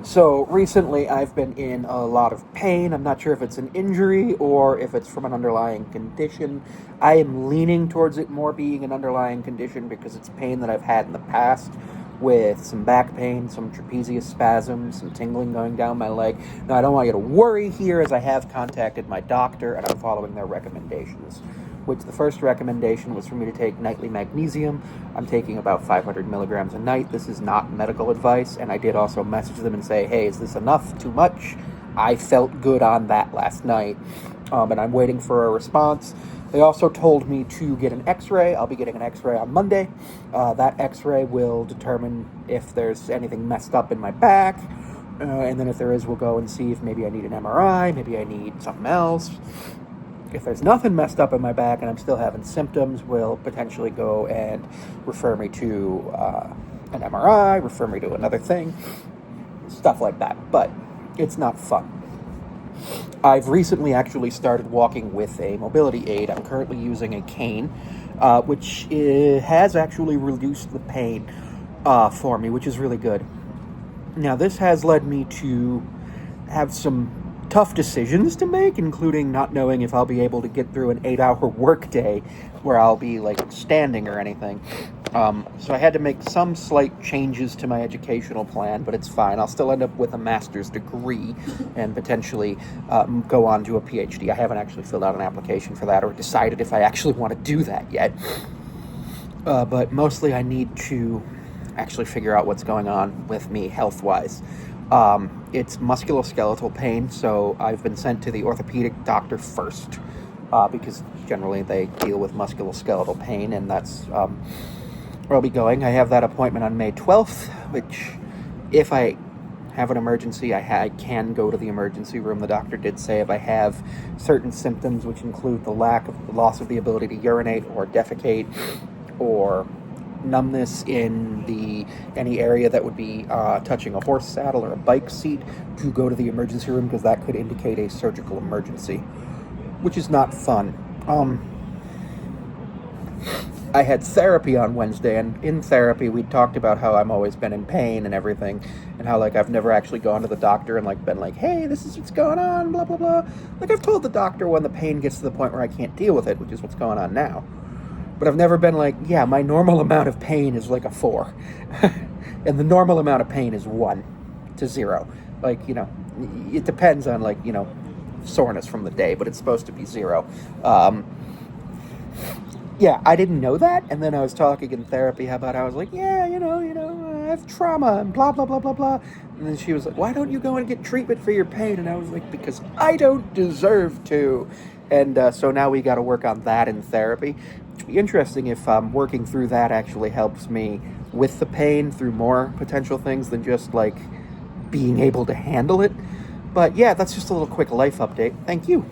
So recently I've been in a lot of pain. I'm not sure if it's an injury or if it's from an underlying condition. I am leaning towards it more being an underlying condition because it's pain that I've had in the past with some back pain, some trapezius spasms, some tingling going down my leg. Now, I don't want you to worry here as I have contacted my doctor and I'm following their recommendations, which the first recommendation was for me to take nightly magnesium. I'm taking about 500 milligrams a night. This is not medical advice, and I did also message them and say, hey, is this enough? Too much? I felt good on that last night, and I'm waiting for a response. They also told me to get an x-ray. I'll be getting an x-ray on Monday. That x-ray will determine if there's anything messed up in my back, and then if there is, we'll go and see if maybe I need an MRI, maybe I need something else. If there's nothing messed up in my back and I'm still having symptoms, we'll potentially go and refer me to an MRI, refer me to another thing, stuff like that. But it's not fun. I've recently actually started walking with a mobility aid. I'm currently using a cane, which has actually reduced the pain for me, which is really good. Now, this has led me to have some tough decisions to make, including not knowing if I'll be able to get through an 8-hour workday where I'll be like standing or anything. So I had to make some slight changes to my educational plan, but it's fine. I'll still end up with a master's degree and potentially go on to a PhD. I haven't actually filled out an application for that or decided if I actually want to do that yet. But mostly I need to actually figure out what's going on with me health-wise. It's musculoskeletal pain, so I've been sent to the orthopedic doctor first, because generally they deal with musculoskeletal pain, and that's where I'll be going. I have that appointment on May 12th, which, if I have an emergency, I can go to the emergency room. The doctor did say if I have certain symptoms, which include the loss of the ability to urinate or defecate, or numbness in any area that would be touching a horse saddle or a bike seat, to go to the emergency room because that could indicate a surgical emergency, which is not fun. I had therapy on Wednesday, and in therapy we talked about how I've always been in pain and everything, and how like I've never actually gone to the doctor and like been like, hey, this is what's going on, blah blah blah. Like, I've told the doctor when the pain gets to the point where I can't deal with it, which is what's going on now. But I've never been like, yeah, my normal amount of pain is like a 4. And the normal amount of pain is 1 to 0. Like, it depends on, like, soreness from the day, but it's supposed to be 0. Yeah, I didn't know that. And then I was talking in therapy about how I was like, yeah, I have trauma and blah, blah, blah, blah, blah. And then she was like, why don't you go and get treatment for your pain? And I was like, because I don't deserve to. And so now we got to work on that in therapy. Which would be interesting if working through that actually helps me with the pain through more potential things than just like being able to handle it. But yeah, that's just a little quick life update. Thank you.